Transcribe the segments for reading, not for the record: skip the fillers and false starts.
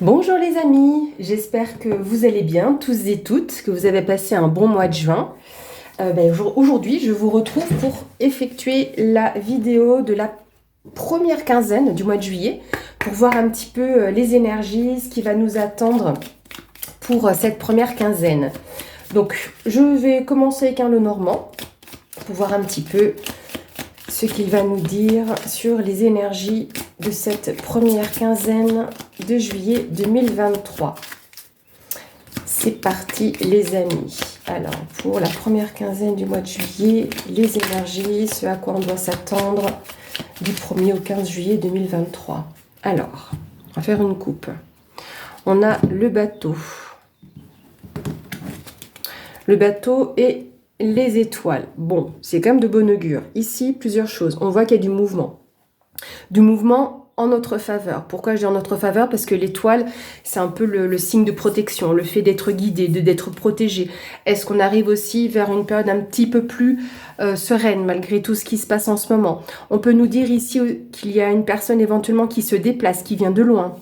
Bonjour les amis, j'espère que vous allez bien, tous et toutes, que vous avez passé un bon mois de juin. Aujourd'hui, je vous retrouve pour effectuer la vidéo de la première quinzaine du mois de juillet, pour voir un petit peu les énergies, ce qui va nous attendre pour cette première quinzaine. Donc, je vais commencer avec un Lenormand, pour voir un petit peu ce qu'il va nous dire sur les énergies de cette première quinzaine de juillet 2023. C'est parti les amis. Alors pour la première quinzaine du mois de juillet, les énergies, ce à quoi on doit s'attendre du 1er au 15 juillet 2023. Alors, on va faire une coupe. On a le bateau. Le bateau et les étoiles. Bon, c'est quand même de bon augure. Ici, plusieurs choses. On voit qu'il y a du mouvement. Du mouvement en notre faveur. Pourquoi je dis en notre faveur? Parce que l'étoile, c'est un peu le signe de protection, le fait d'être guidé, d'être protégé. Est-ce qu'on arrive aussi vers une période un petit peu plus sereine, malgré tout ce qui se passe en ce moment? On peut nous dire ici qu'il y a une personne éventuellement qui se déplace, qui vient de loin.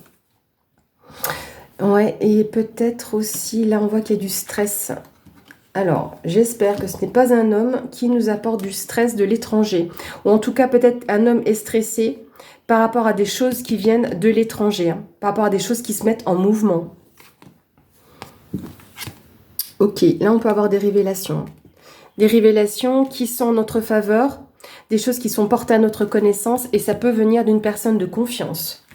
Ouais, et peut-être aussi, là on voit qu'il y a du stress. Alors, j'espère que ce n'est pas un homme qui nous apporte du stress de l'étranger. Ou en tout cas, peut-être un homme est stressé par rapport à des choses qui viennent de l'étranger, hein, par rapport à des choses qui se mettent en mouvement. Ok, là on peut avoir des révélations. Des révélations qui sont en notre faveur, des choses qui sont portées à notre connaissance, et ça peut venir d'une personne de confiance.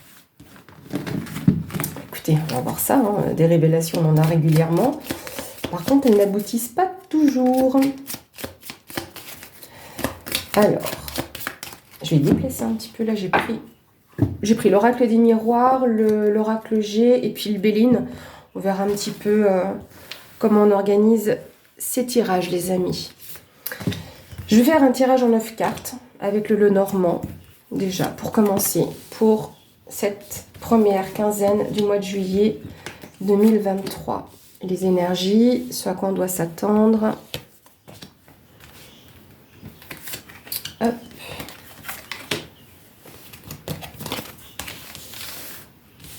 Écoutez, on va voir ça, hein, des révélations on en a régulièrement. Par contre, elles n'aboutissent pas toujours. Alors, je vais déplacer un petit peu. Là, j'ai pris l'oracle des miroirs, l'oracle G et puis le Béline. On verra un petit peu comment on organise ces tirages, les amis. Je vais faire un tirage en 9 cartes avec le Lenormand, déjà, pour commencer, pour cette première quinzaine du mois de juillet 2023. Les énergies, ce à quoi on doit s'attendre. Hop.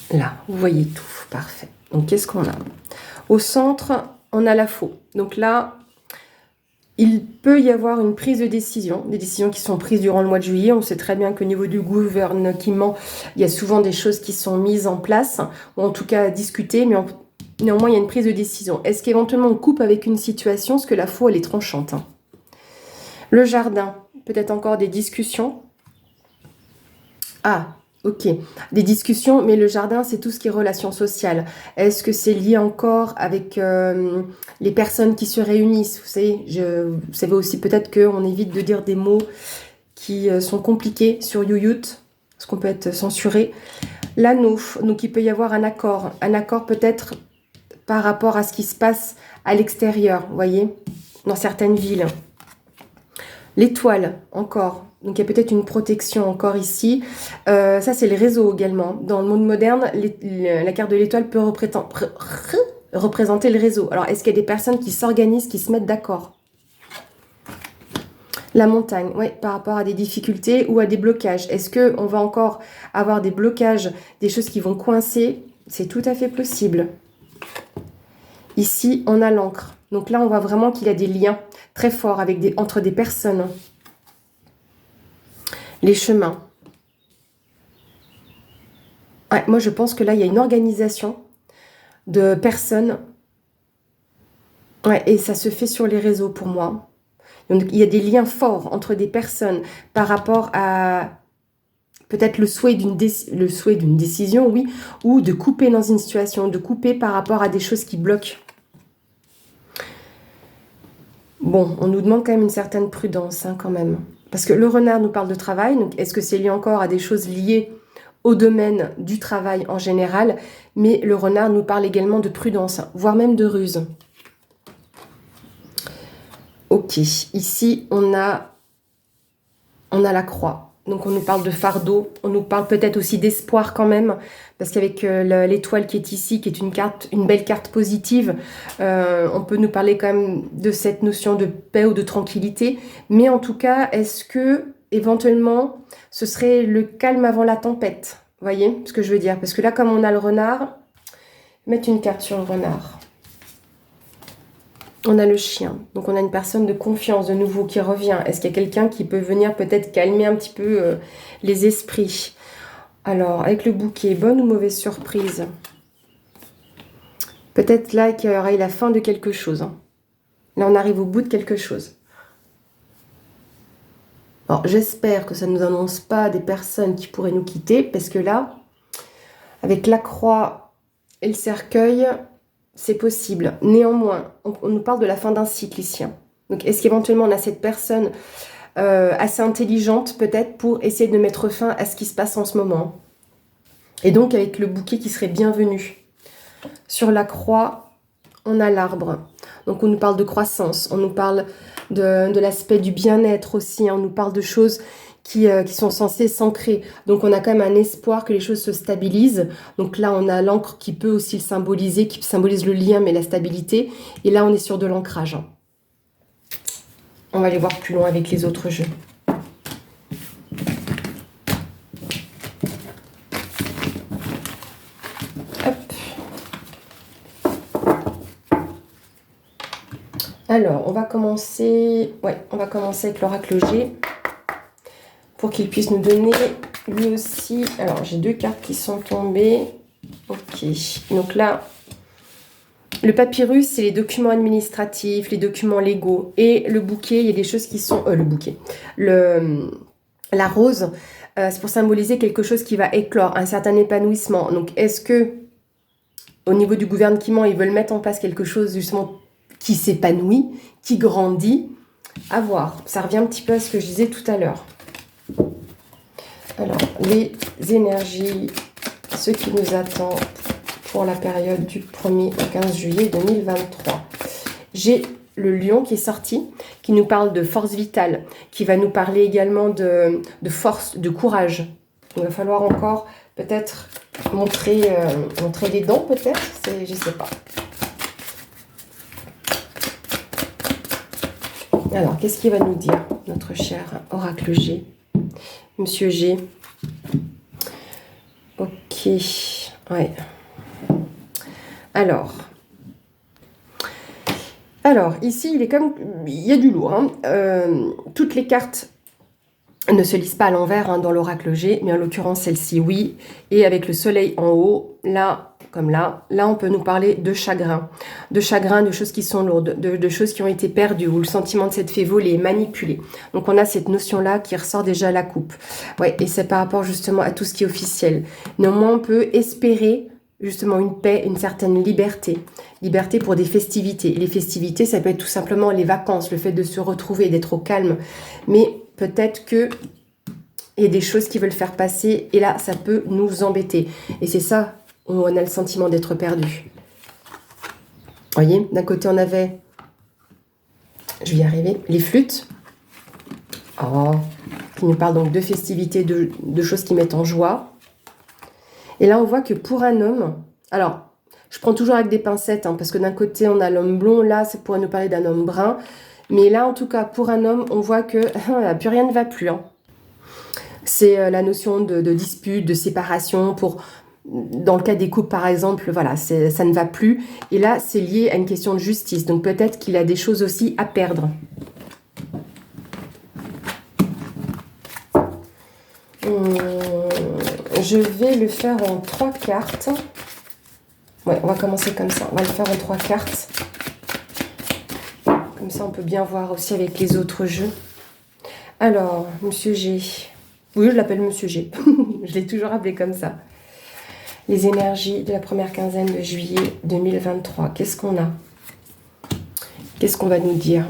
Là, vous voyez tout, parfait. Donc, qu'est-ce qu'on a? Au centre, on a la faux. Donc là, il peut y avoir une prise de décision, des décisions qui sont prises durant le mois de juillet. On sait très bien qu'au niveau du gouvernement, il y a souvent des choses qui sont mises en place, ou en tout cas discutées, mais néanmoins, il y a une prise de décision. Est-ce qu'éventuellement on coupe avec une situation? Parce que la faux, elle est tranchante. Hein. Le jardin, peut-être encore des discussions. Ah, ok. Des discussions, mais le jardin, c'est tout ce qui est relations sociales. Est-ce que c'est lié encore avec les personnes qui se réunissent? Vous savez aussi peut-être qu'on évite de dire des mots qui sont compliqués sur YouYout, parce qu'on peut être censuré. L'anneau, donc il peut y avoir un accord peut-être par rapport à ce qui se passe à l'extérieur, vous voyez, dans certaines villes. L'étoile, encore. Donc, il y a peut-être une protection encore ici. Ça, c'est les réseaux également. Dans le monde moderne, la carte de l'étoile peut représenter le réseau. Alors, est-ce qu'il y a des personnes qui s'organisent, qui se mettent d'accord? La montagne, oui, par rapport à des difficultés ou à des blocages. Est-ce qu'on va encore avoir des blocages, des choses qui vont coincer? C'est tout à fait possible. Ici, on a l'encre. Donc là, on voit vraiment qu'il y a des liens très forts entre des personnes. Les chemins. Ouais, moi, je pense que là, il y a une organisation de personnes. Ouais, et ça se fait sur les réseaux pour moi. Donc, il y a des liens forts entre des personnes par rapport à peut-être le souhait d'une décision, oui, ou de couper dans une situation, de couper par rapport à des choses qui bloquent. Bon, on nous demande quand même une certaine prudence, hein, quand même. Parce que le renard nous parle de travail, donc est-ce que c'est lié encore à des choses liées au domaine du travail en général? Mais le renard nous parle également de prudence, voire même de ruse. Ok, ici on a la croix. Donc on nous parle de fardeau, on nous parle peut-être aussi d'espoir quand même, parce qu'avec l'étoile qui est ici, qui est une belle carte positive, on peut nous parler quand même de cette notion de paix ou de tranquillité. Mais en tout cas, est-ce que éventuellement ce serait le calme avant la tempête? Vous voyez ce que je veux dire? Parce que là, comme on a le renard, Mettre une carte sur le renard. On a le chien. Donc, on a une personne de confiance, de nouveau, qui revient. Est-ce qu'il y a quelqu'un qui peut venir peut-être calmer un petit peu les esprits? Alors, avec le bouquet, bonne ou mauvaise surprise? Peut-être là qu'il y aurait la fin de quelque chose. Hein. Là, on arrive au bout de quelque chose. Alors, j'espère que ça ne nous annonce pas des personnes qui pourraient nous quitter, parce que là, avec la croix et le cercueil, c'est possible. Néanmoins, on nous parle de la fin d'un cycle ici. Hein. Donc, est-ce qu'éventuellement, on a cette personne assez intelligente, peut-être, pour essayer de mettre fin à ce qui se passe en ce moment? Et donc, avec le bouquet qui serait bienvenu. Sur la croix, on a l'arbre. Donc, on nous parle de croissance, on nous parle de l'aspect du bien-être aussi, hein. On nous parle de choses qui sont censées s'ancrer. Donc, on a quand même un espoir que les choses se stabilisent. Donc là, on a l'encre qui peut aussi le symboliser, qui symbolise le lien, mais la stabilité. Et là, on est sur de l'ancrage. Hein. On va aller voir plus loin avec les autres jeux. Alors, on va commencer avec l'oracle G pour qu'il puisse nous donner lui aussi. Alors, j'ai 2 cartes qui sont tombées. Ok, donc là, le papyrus, c'est les documents administratifs, les documents légaux. Et le bouquet, il y a des choses qui sont... le bouquet. La rose, c'est pour symboliser quelque chose qui va éclore, un certain épanouissement. Donc, est-ce que, au niveau du gouvernement, ils veulent mettre en place quelque chose, justement, qui s'épanouit, qui grandit? À voir. Ça revient un petit peu à ce que je disais tout à l'heure. Alors, les énergies, ce qui nous attend pour la période du 1er au 15 juillet 2023. J'ai le lion qui est sorti, qui nous parle de force vitale, qui va nous parler également de force, de courage. Il va falloir encore peut-être montrer les dents, peut-être, je ne sais pas. Alors, qu'est-ce qu'il va nous dire, notre cher oracle G? Monsieur G. Ok. Ouais. Alors, ici, il y a du lourd. Hein. Toutes les cartes ne se lisent pas à l'envers hein, dans l'oracle G, mais en l'occurrence, celle-ci, oui. Et avec le soleil en haut, là, comme là, on peut nous parler de chagrin, de choses qui sont lourdes, de choses qui ont été perdues, où le sentiment de s'être fait voler, manipuler. Donc, on a cette notion-là qui ressort déjà à la coupe. Ouais, et c'est par rapport justement à tout ce qui est officiel. Néanmoins, on peut espérer justement une paix, une certaine liberté. Liberté pour des festivités. Et les festivités, ça peut être tout simplement les vacances, le fait de se retrouver, d'être au calme. Mais peut-être que il y a des choses qui veulent faire passer et là, ça peut nous embêter. Et c'est ça où on a le sentiment d'être perdu. Vous voyez, d'un côté, on avait, je vais y arriver, les flûtes. Oh, qui nous parlent donc de festivités, de choses qui mettent en joie. Et là, on voit que pour un homme, alors, je prends toujours avec des pincettes, hein, parce que d'un côté, on a l'homme blond, là, ça pourrait nous parler d'un homme brun. Mais là, en tout cas, pour un homme, on voit que plus rien ne va plus. Hein. C'est la notion de dispute, de séparation. Dans le cas des couples, par exemple, voilà, ça ne va plus. Et là, c'est lié à une question de justice. Donc peut-être qu'il a des choses aussi à perdre. Je vais le faire en 3 cartes. Ouais, on va commencer comme ça. On va le faire en 3 cartes. Comme ça, on peut bien voir aussi avec les autres jeux. Alors, Monsieur G. Oui, je l'appelle Monsieur G. Je l'ai toujours appelé comme ça. Les énergies de la première quinzaine de juillet 2023. Qu'est-ce qu'on a? Qu'est-ce qu'on va nous dire?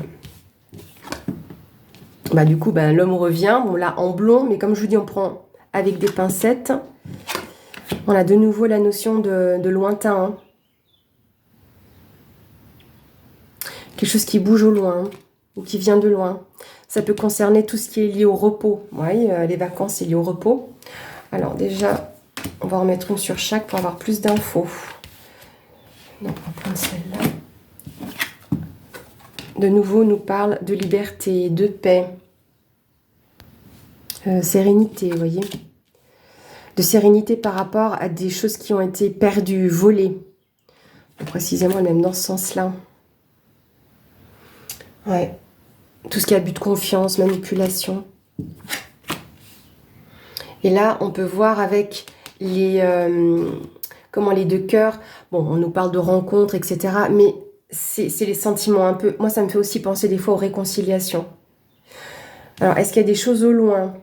Bah, du coup, l'homme revient. Bon, là, en blond, mais comme je vous dis, on prend avec des pincettes. On a de nouveau la notion de lointain. Hein. Quelque chose qui bouge au loin, ou qui vient de loin. Ça peut concerner tout ce qui est lié au repos. Oui, les vacances, c'est lié au repos. Alors déjà, on va en mettre une sur chaque pour avoir plus d'infos. On va prendre celle-là. De nouveau, on nous parle de liberté, de paix, sérénité, vous voyez. De sérénité par rapport à des choses qui ont été perdues, volées. précisément même dans ce sens-là. Ouais. Tout ce qui est abus de confiance, manipulation. Et là, on peut voir avec les les deux cœurs. Bon, on nous parle de rencontres, etc. Mais c'est les sentiments un peu... Moi, ça me fait aussi penser des fois aux réconciliations. Alors, est-ce qu'il y a des choses au loin?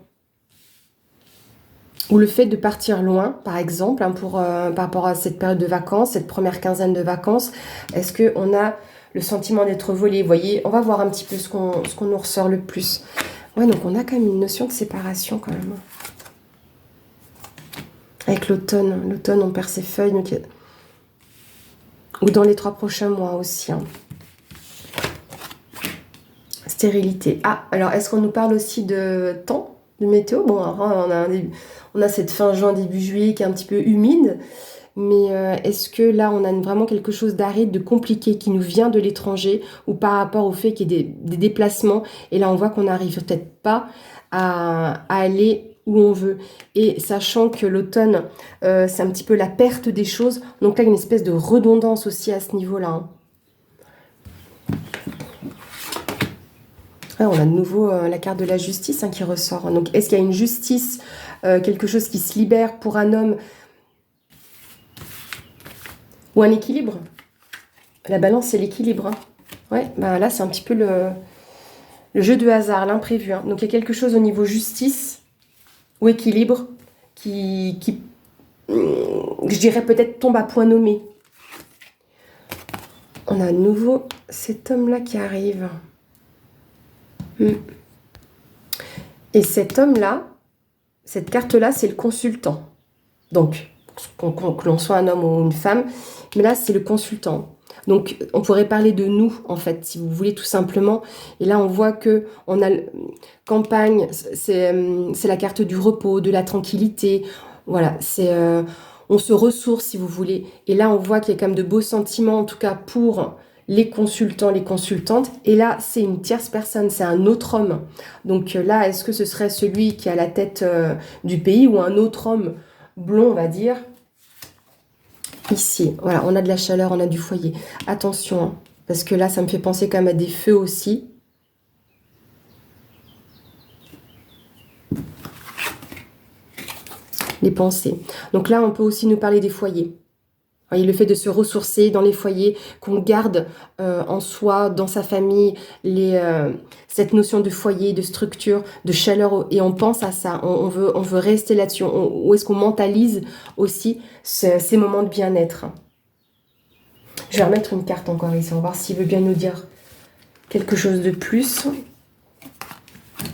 Ou le fait de partir loin, par exemple, hein, par rapport à cette période de vacances, cette première quinzaine de vacances, est-ce qu'on a le sentiment d'être volé? Vous voyez, on va voir un petit peu ce qu'on nous ressort le plus. Ouais, donc on a quand même une notion de séparation quand même. Avec l'automne. L'automne, on perd ses feuilles. Donc... Ou dans les 3 prochains mois aussi. Hein. Stérilité. Ah, alors est-ce qu'on nous parle aussi de temps, de météo? Bon, alors, on a cette fin juin, début juillet qui est un petit peu humide. Mais est-ce que là, on a vraiment quelque chose d'aride, de compliqué qui nous vient de l'étranger ou par rapport au fait qu'il y ait des déplacements? Et là, on voit qu'on n'arrive peut-être pas à aller où on veut. Et sachant que l'automne, c'est un petit peu la perte des choses. Donc là, il y a une espèce de redondance aussi à ce niveau-là. Hein. Ouais, on a de nouveau la carte de la justice qui ressort. Donc, est-ce qu'il y a une justice, quelque chose qui se libère pour un homme ou un équilibre? La balance, c'est l'équilibre. Hein. Ouais, ben là, c'est un petit peu le jeu de hasard, l'imprévu. Hein. Donc, il y a quelque chose au niveau justice ou équilibre qui je dirais, peut-être tombe à point nommé. On a à nouveau cet homme-là qui arrive. Et cet homme-là, cette carte-là, c'est le consultant. Donc, que l'on soit un homme ou une femme, mais là, c'est le consultant. Donc, on pourrait parler de nous, en fait, si vous voulez, tout simplement. Et là, on voit que on a campagne, c'est la carte du repos, de la tranquillité. Voilà, c'est on se ressource, si vous voulez. Et là, on voit qu'il y a quand même de beaux sentiments, en tout cas pour les consultants, les consultantes. Et là, c'est une tierce personne, c'est un autre homme. Donc là, est-ce que ce serait celui qui a la tête du pays ou un autre homme blond, on va dire? Ici, voilà, on a de la chaleur, on a du foyer. Attention, hein, parce que là, ça me fait penser quand même à des feux aussi. Les pensées. Donc là, on peut aussi nous parler des foyers. Vous voyez, le fait de se ressourcer dans les foyers, qu'on garde en soi, dans sa famille, cette notion de foyer, de structure, de chaleur, et on pense à ça, on veut rester là-dessus. Où est-ce qu'on mentalise aussi ces moments de bien-être? Je vais remettre une carte encore ici, on va voir s'il veut bien nous dire quelque chose de plus.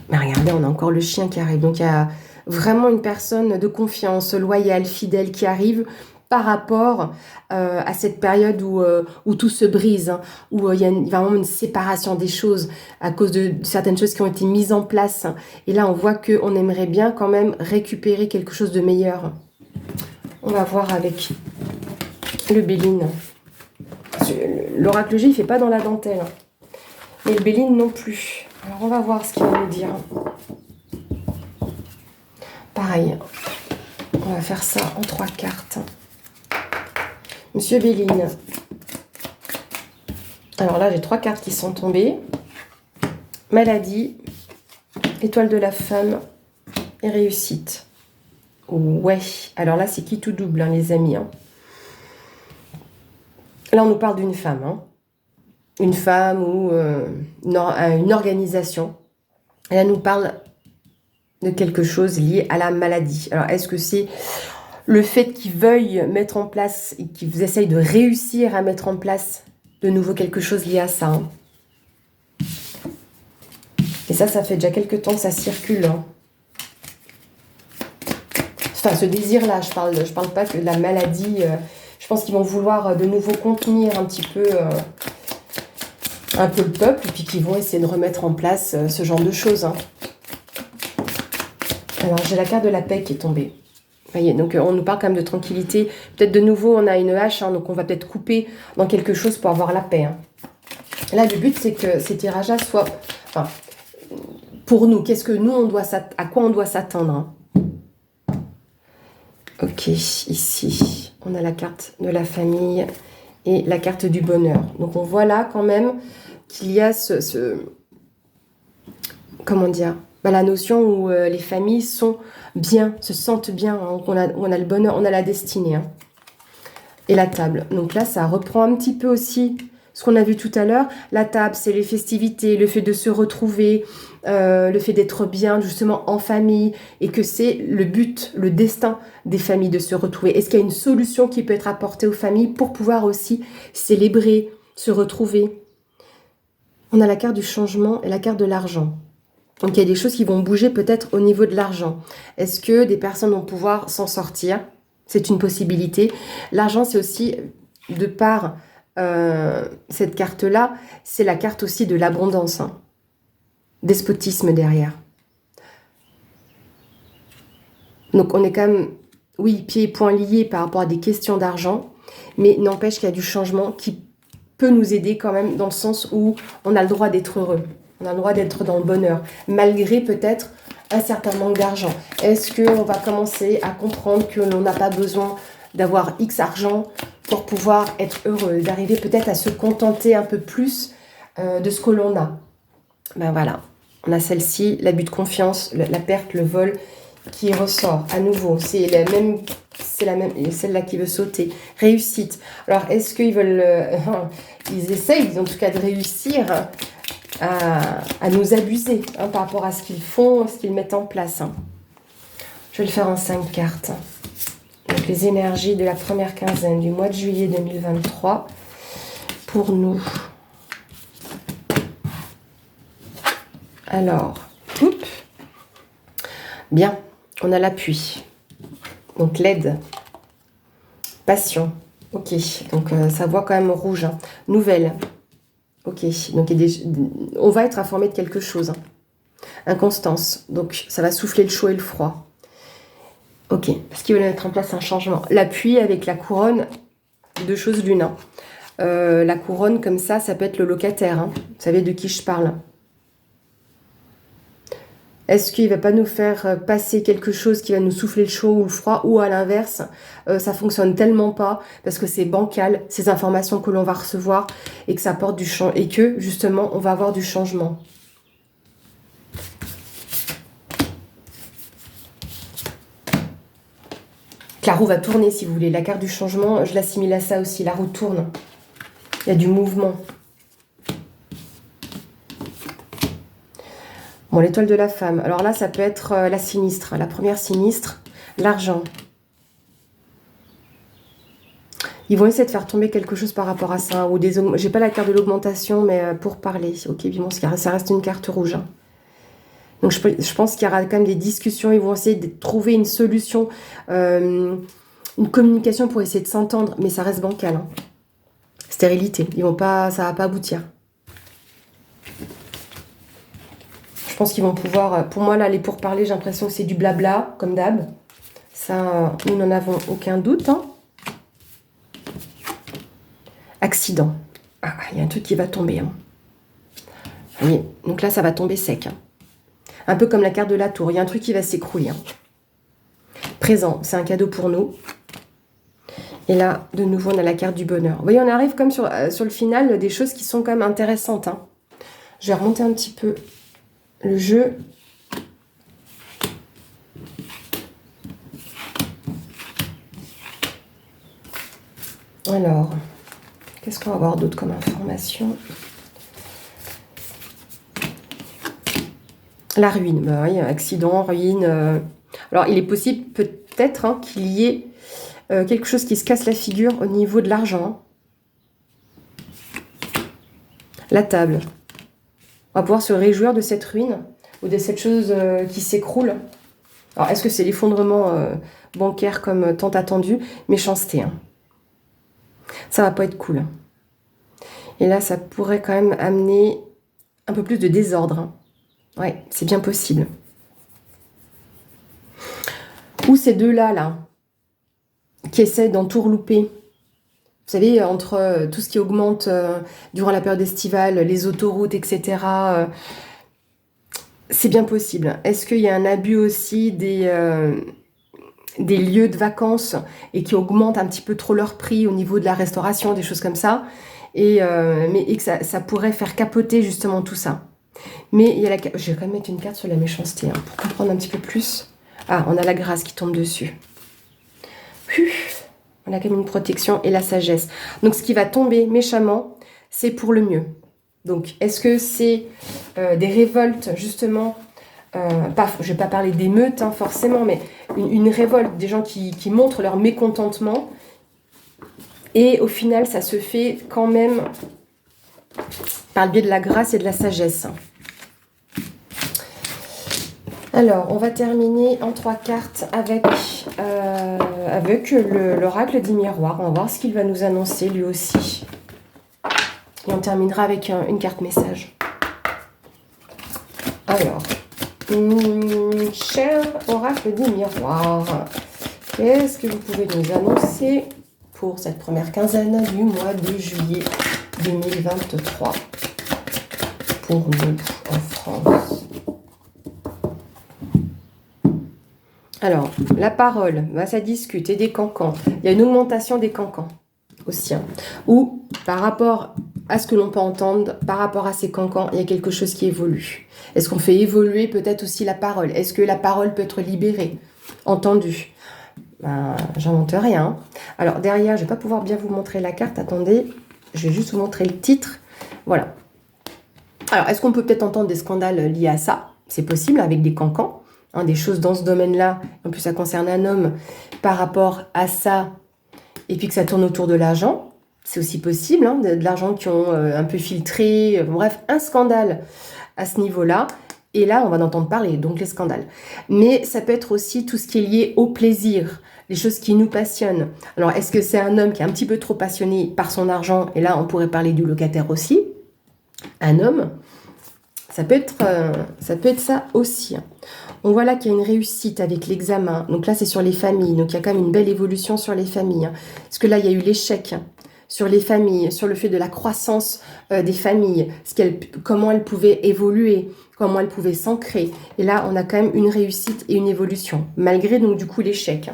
Mais regardez, on a encore le chien qui arrive. Donc il y a vraiment une personne de confiance, loyale, fidèle qui arrive par rapport à cette période où tout se brise, hein, où il y a vraiment une séparation des choses à cause de certaines choses qui ont été mises en place. Et là, on voit qu'on aimerait bien quand même récupérer quelque chose de meilleur. On va voir avec le Béline. L'oracle G, il ne fait pas dans la dentelle. Mais le Béline non plus. Alors, on va voir ce qu'il va nous dire. Pareil, on va faire ça en 3 cartes. Monsieur Béline. Alors là, j'ai 3 cartes qui sont tombées. Maladie, étoile de la femme et réussite. Ouais, alors là, c'est qui tout double, hein, les amis. Hein. Là, on nous parle d'une femme. Hein. Une femme ou une organisation. Et là, on nous parle de quelque chose lié à la maladie. Alors, est-ce que c'est le fait qu'ils veuillent mettre en place et qu'ils essayent de réussir à mettre en place de nouveau quelque chose lié à ça? Hein. Et ça fait déjà quelques temps que ça circule. Hein. Enfin, ce désir-là, je parle pas que de la maladie. Je pense qu'ils vont vouloir de nouveau contenir un petit peu le peuple, et puis qu'ils vont essayer de remettre en place ce genre de choses. Hein. Alors, j'ai la carte de la paix qui est tombée. Vous voyez, donc on nous parle quand même de tranquillité. Peut-être de nouveau, on a une hache, hein, donc on va peut-être couper dans quelque chose pour avoir la paix. Hein. Là, le but, c'est que ces tirages-là soient... Enfin, pour nous, qu'est-ce que nous, à quoi on doit s'attendre? Hein. Ok, ici, on a la carte de la famille et la carte du bonheur. Donc on voit là quand même qu'il y a comment dire, la notion où les familles sont bien, se sentent bien, hein, on a le bonheur, on a la destinée. Hein. Et la table. Donc là, ça reprend un petit peu aussi ce qu'on a vu tout à l'heure. La table, c'est les festivités, le fait de se retrouver, le fait d'être bien justement en famille, et que c'est le but, le destin des familles de se retrouver. Est-ce qu'il y a une solution qui peut être apportée aux familles pour pouvoir aussi célébrer, se retrouver? On a la carte du changement et la carte de l'argent. Donc il y a des choses qui vont bouger peut-être au niveau de l'argent. Est-ce que des personnes vont pouvoir s'en sortir? C'est une possibilité. L'argent, c'est aussi, de par cette carte-là, c'est la carte aussi de l'abondance. Hein. Despotisme derrière. Donc on est quand même, oui, pieds et poings liés par rapport à des questions d'argent, mais n'empêche qu'il y a du changement qui peut nous aider quand même, dans le sens où on a le droit d'être heureux. On a le droit d'être dans le bonheur, malgré peut-être un certain manque d'argent. Est-ce qu'on va commencer à comprendre que l'on n'a pas besoin d'avoir X argent pour pouvoir être heureux, d'arriver peut-être à se contenter un peu plus de ce que l'on a? Ben voilà, on a celle-ci, l'abus de confiance, la perte, le vol qui ressort à nouveau. C'est la même, celle-là qui veut sauter. Réussite. Alors, est-ce qu'ils veulent... ils essayent en tout cas de réussir à nous abuser hein, par rapport à ce qu'ils font, ce qu'ils mettent en place. Hein. Je vais le faire en 5 cartes. Donc les énergies de la première quinzaine du mois de juillet 2023 pour nous. Alors, bien, on a l'appui. Donc l'aide, passion. Ok, donc ça voit quand même rouge. Hein. Nouvelle. Ok, donc on va être informé de quelque chose. Hein. Inconstance, donc ça va souffler le chaud et le froid. Ok, parce qu'ils veulent mettre en place un changement. L'appui avec la couronne, 2 choses l'une. Hein. La couronne comme ça peut être le locataire. Hein. Vous savez de qui je parle. Est-ce qu'il ne va pas nous faire passer quelque chose qui va nous souffler le chaud ou le froid, ou à l'inverse, ça fonctionne tellement pas parce que c'est bancal, ces informations que l'on va recevoir, et que ça apporte du changement, et que justement on va avoir du changement. La roue va tourner si vous voulez. La carte du changement, je l'assimile à ça aussi. La roue tourne. Il y a du mouvement. Bon, l'étoile de la femme. Alors là, ça peut être la sinistre. La première sinistre, l'argent. Ils vont essayer de faire tomber quelque chose par rapport à ça. Ou j'ai pas la carte de l'augmentation, mais pour parler. Ok, bon, ça reste une carte rouge. Hein. Donc je pense qu'il y aura quand même des discussions. Ils vont essayer de trouver une solution, une communication pour essayer de s'entendre. Mais ça reste bancal. Hein. Stérilité. Ça va pas aboutir. Je pense qu'ils vont pouvoir... Pour moi, là, les pourparlers, j'ai l'impression que c'est du blabla, comme d'hab. Ça, nous n'en avons aucun doute. Hein. Accident. Ah, il y a un truc qui va tomber. Hein. Oui, donc là, ça va tomber sec. Hein. Un peu comme la carte de la tour. Il y a un truc qui va s'écrouler. Hein. Présent, c'est un cadeau pour nous. Et là, de nouveau, on a la carte du bonheur. Vous voyez, on arrive comme sur le final, des choses qui sont quand même intéressantes. Hein. Je vais remonter un petit peu le jeu. Alors, qu'est-ce qu'on va avoir d'autre comme information? La ruine, bah oui, accident, ruine. Alors, il est possible peut-être hein, qu'il y ait quelque chose qui se casse la figure au niveau de l'argent. La table. On va pouvoir se réjouir de cette ruine ou de cette chose qui s'écroule. Alors, est-ce que c'est l'effondrement bancaire comme tant attendu? Méchanceté. Hein. Ça va pas être cool. Et là, ça pourrait quand même amener un peu plus de désordre. Hein. Ouais, c'est bien possible. Ou ces deux-là, là, qui essaient d'entourlouper. Vous savez, entre tout ce qui augmente durant la période estivale, les autoroutes, etc., c'est bien possible. Est-ce qu'il y a un abus aussi des lieux de vacances et qui augmentent un petit peu trop leur prix au niveau de la restauration, des choses comme ça, et que ça pourrait faire capoter justement tout ça. Mais il y a je vais quand même mettre une carte sur la méchanceté pour comprendre un petit peu plus. Ah, on a la grâce qui tombe dessus. On a quand même une protection et la sagesse. Donc ce qui va tomber méchamment, c'est pour le mieux. Donc est-ce que c'est des révoltes justement, je ne vais pas parler d'émeutes forcément, mais une révolte des gens qui montrent leur mécontentement, et au final ça se fait quand même par le biais de la grâce et de la sagesse. Alors, on va terminer en 3 cartes avec l'oracle des miroirs. On va voir ce qu'il va nous annoncer lui aussi. Et on terminera avec une carte message. Alors, cher oracle des miroirs, qu'est-ce que vous pouvez nous annoncer pour cette première quinzaine du mois de juillet 2023 pour nous en France? Alors, la parole, ça discute, et des cancans. Il y a une augmentation des cancans aussi. Ou par rapport à ce que l'on peut entendre, par rapport à ces cancans, il y a quelque chose qui évolue. Est-ce qu'on fait évoluer peut-être aussi la parole? Est-ce que la parole peut être libérée, entendue? J'invente rien. Alors derrière, je ne vais pas pouvoir bien vous montrer la carte. Attendez, je vais juste vous montrer le titre. Voilà. Alors, est-ce qu'on peut peut-être entendre des scandales liés à ça? C'est possible avec des cancans. Des choses dans ce domaine-là, en plus ça concerne un homme, par rapport à ça, et puis que ça tourne autour de l'argent, c'est aussi possible, de l'argent qui ont un peu filtré, bref, un scandale à ce niveau-là, et là on va en entendre parler, donc les scandales. Mais ça peut être aussi tout ce qui est lié au plaisir, les choses qui nous passionnent. Alors est-ce que c'est un homme qui est un petit peu trop passionné par son argent, et là on pourrait parler du locataire aussi, un homme, ça peut être ça aussi. On voit là qu'il y a une réussite avec l'examen. Donc là, c'est sur les familles. Donc il y a quand même une belle évolution sur les familles. Parce que là, il y a eu l'échec sur les familles, sur le fait de la croissance des familles, comment elles pouvaient évoluer, comment elles pouvaient s'ancrer. Et là, on a quand même une réussite et une évolution, malgré donc du coup l'échec.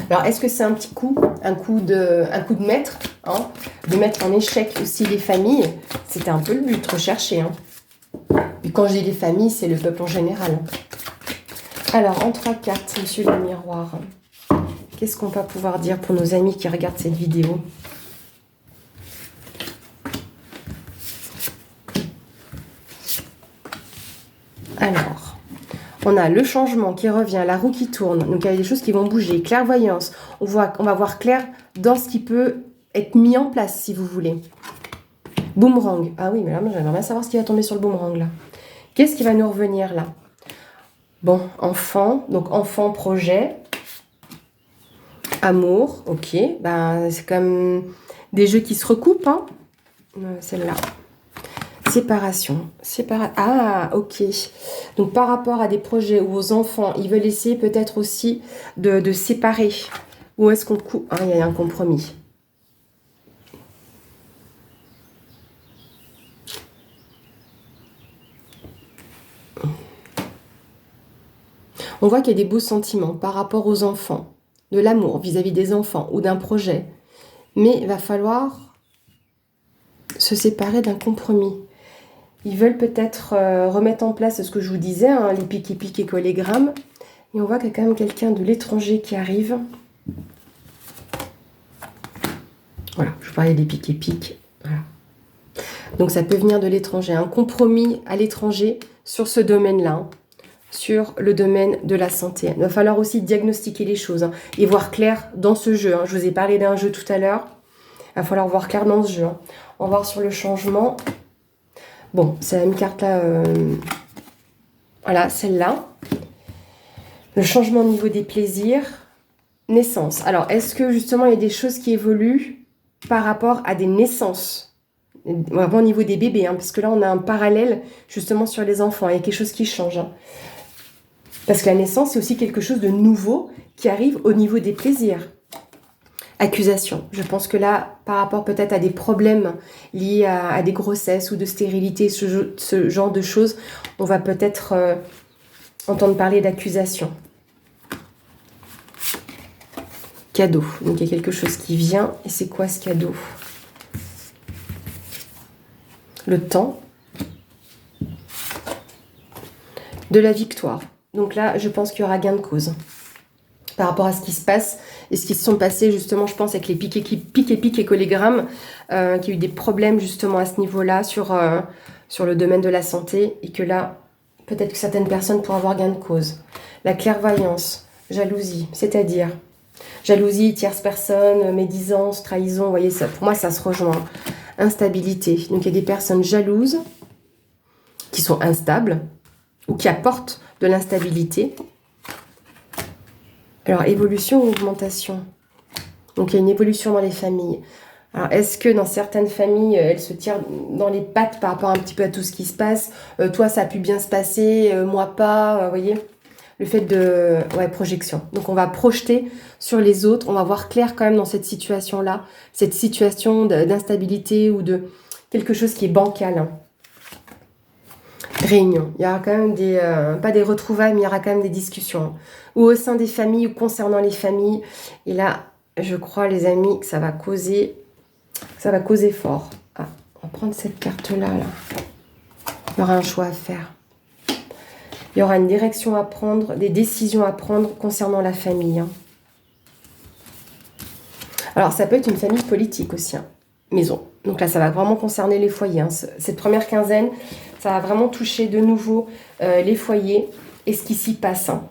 Alors, est-ce que c'est un petit coup, un coup de maître, de mettre en échec aussi les familles? C'était un peu le but recherché. Et quand je dis les familles, c'est le peuple en général. Alors, en 3 cartes, monsieur le miroir, qu'est-ce qu'on va pouvoir dire pour nos amis qui regardent cette vidéo? Alors, on a le changement qui revient, la roue qui tourne. Donc, il y a des choses qui vont bouger. Clairvoyance. On va voir clair dans ce qui peut être mis en place, si vous voulez. Boomerang. Ah oui, mais là, j'aimerais bien savoir ce qui va tomber sur le boomerang, là. Qu'est-ce qui va nous revenir, là? Bon, enfant. Donc, enfant, projet. Amour. Ok. C'est comme des jeux qui se recoupent, celle-là. Séparation. Ah, ok. Donc, par rapport à des projets ou aux enfants, ils veulent essayer peut-être aussi de séparer. Ou est-ce qu'on coupe? Ah, il y a un compromis. On voit qu'il y a des beaux sentiments par rapport aux enfants, de l'amour vis-à-vis des enfants ou d'un projet. Mais il va falloir se séparer d'un compromis. Ils veulent peut-être remettre en place ce que je vous disais, les pique et collégrammes. Et on voit qu'il y a quand même quelqu'un de l'étranger qui arrive. Voilà, je vous parlais des pique. Voilà. Donc ça peut venir de l'étranger. Un compromis à l'étranger sur ce domaine-là. Sur le domaine de la santé. Il va falloir aussi diagnostiquer les choses et voir clair dans ce jeu. Je vous ai parlé d'un jeu tout à l'heure. Il va falloir voir clair dans ce jeu. On va voir sur le changement. Bon, c'est la même carte là. Voilà, celle-là. Le changement au niveau des plaisirs. Naissance. Alors, est-ce que justement il y a des choses qui évoluent par rapport à des naissances? Vraiment au niveau des bébés, parce que là on a un parallèle justement sur les enfants. Il y a quelque chose qui change. Parce que la naissance, c'est aussi quelque chose de nouveau qui arrive au niveau des plaisirs. Accusation. Je pense que là, par rapport peut-être à des problèmes liés à des grossesses ou de stérilité, ce genre de choses, on va peut-être entendre parler d'accusation. cadeau. Donc il y a quelque chose qui vient. Et c'est quoi ce cadeau? Le temps de la victoire. Donc là, je pense qu'il y aura gain de cause par rapport à ce qui se passe et ce qui se sont passés justement, je pense, avec les piques écolégrammes, qu'il y a eu des problèmes justement à ce niveau-là sur le domaine de la santé et que là, peut-être que certaines personnes pourraient avoir gain de cause. La clairvoyance, jalousie, c'est-à-dire jalousie, tierce personne, médisance, trahison, vous voyez, ça, pour moi, ça se rejoint. Instabilité, donc il y a des personnes jalouses qui sont instables ou qui apportent de l'instabilité. Alors, évolution ou augmentation? Donc, il y a une évolution dans les familles. Alors, est-ce que dans certaines familles, elles se tirent dans les pattes par rapport un petit peu à tout ce qui se passe? Toi, ça a pu bien se passer, moi pas, vous voyez? Le fait de... Ouais, projection. Donc, on va projeter sur les autres. On va voir clair quand même dans cette situation-là. Cette situation d'instabilité ou de quelque chose qui est bancal. Hein. Réunion. Il y aura quand même des... pas des retrouvailles, mais il y aura quand même des discussions. Ou au sein des familles ou concernant les familles. Et là, je crois, les amis, que ça va causer fort. Ah, on va prendre cette carte-là. Là. Il y aura un choix à faire. Il y aura une direction à prendre, des décisions à prendre concernant la famille. Hein. Alors, ça peut être une famille politique aussi. Hein. Maison. Donc là, ça va vraiment concerner les foyers. Hein. Cette première quinzaine, ça va vraiment toucher de nouveau les foyers et ce qui s'y passe. Hein.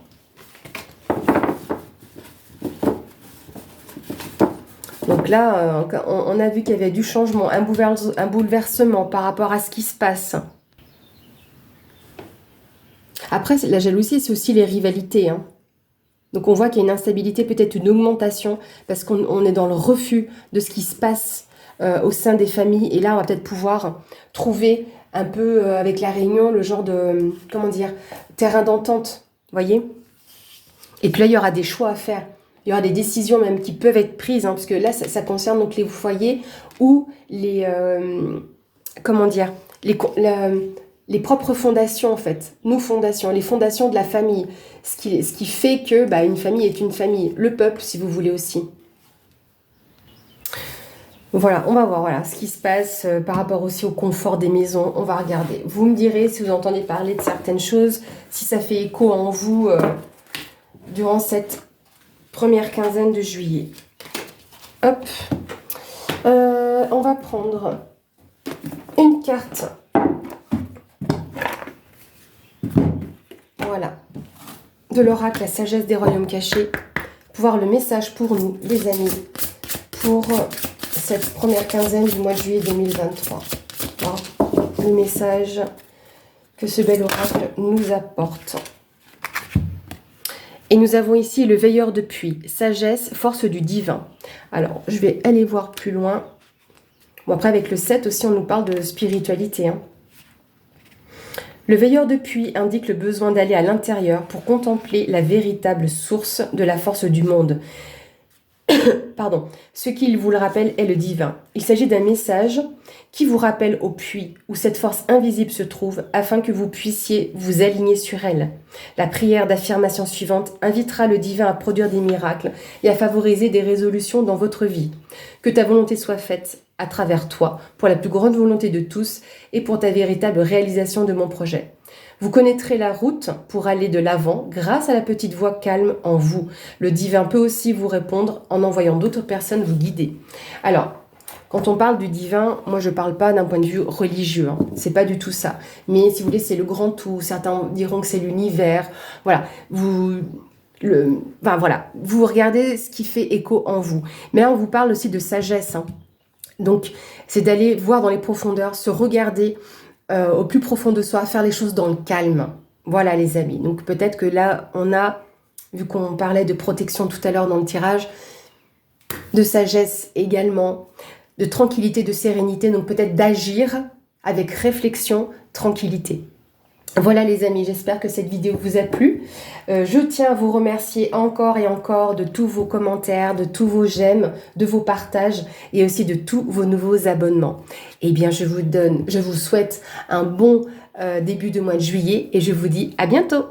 Donc là, on a vu qu'il y avait du changement, un bouleversement par rapport à ce qui se passe. Après, la jalousie, c'est aussi les rivalités. Hein. Donc on voit qu'il y a une instabilité, peut-être une augmentation, parce qu'on est dans le refus de ce qui se passe au sein des familles. Et là, on va peut-être pouvoir trouver un peu, avec la réunion, le genre de, comment dire, terrain d'entente, vous voyez? Et puis là, il y aura des choix à faire. Il y aura des décisions même qui peuvent être prises, hein, parce que là, ça concerne donc les foyers ou les, comment dire, les propres fondations en fait, nos fondations, les fondations de la famille, ce qui fait que une famille est une famille, le peuple si vous voulez aussi. Voilà, on va voir voilà, ce qui se passe par rapport aussi au confort des maisons, on va regarder. Vous me direz si vous entendez parler de certaines choses, si ça fait écho en vous durant cette première quinzaine de juillet. Hop, on va prendre une carte. Voilà, de l'oracle, la sagesse des royaumes cachés, pour voir le message pour nous, les amis, pour cette première quinzaine du mois de juillet 2023. Voilà, le message que ce bel oracle nous apporte. Et nous avons ici le veilleur de puits, sagesse, force du divin. Alors, je vais aller voir plus loin. Bon, après, avec le 7 aussi, on nous parle de spiritualité. Hein. Le veilleur de puits indique le besoin d'aller à l'intérieur pour contempler la véritable source de la force du monde. Pardon. Ce qui vous le rappelle est le divin. Il s'agit d'un message qui vous rappelle au puits où cette force invisible se trouve afin que vous puissiez vous aligner sur elle. La prière d'affirmation suivante invitera le divin à produire des miracles et à favoriser des résolutions dans votre vie. Que ta volonté soit faite à travers toi, pour la plus grande volonté de tous et pour ta véritable réalisation de mon projet. Vous connaîtrez la route pour aller de l'avant grâce à la petite voix calme en vous. Le divin peut aussi vous répondre en envoyant d'autres personnes vous guider. Alors, quand on parle du divin, moi je ne parle pas d'un point de vue religieux, hein. C'est pas du tout ça. Mais si vous voulez, c'est le grand tout. Certains diront que c'est l'univers. Voilà, vous regardez ce qui fait écho en vous. Mais là, on vous parle aussi de sagesse, hein. Donc, c'est d'aller voir dans les profondeurs, se regarder au plus profond de soi, faire les choses dans le calme. Voilà les amis. Donc peut-être que là, on a, vu qu'on parlait de protection tout à l'heure dans le tirage, de sagesse également, de tranquillité, de sérénité, donc peut-être d'agir avec réflexion, tranquillité. Voilà les amis, j'espère que cette vidéo vous a plu. Je tiens à vous remercier encore et encore de tous vos commentaires, de tous vos j'aime, de vos partages et aussi de tous vos nouveaux abonnements. Eh bien, je vous souhaite un bon début de mois de juillet et je vous dis à bientôt.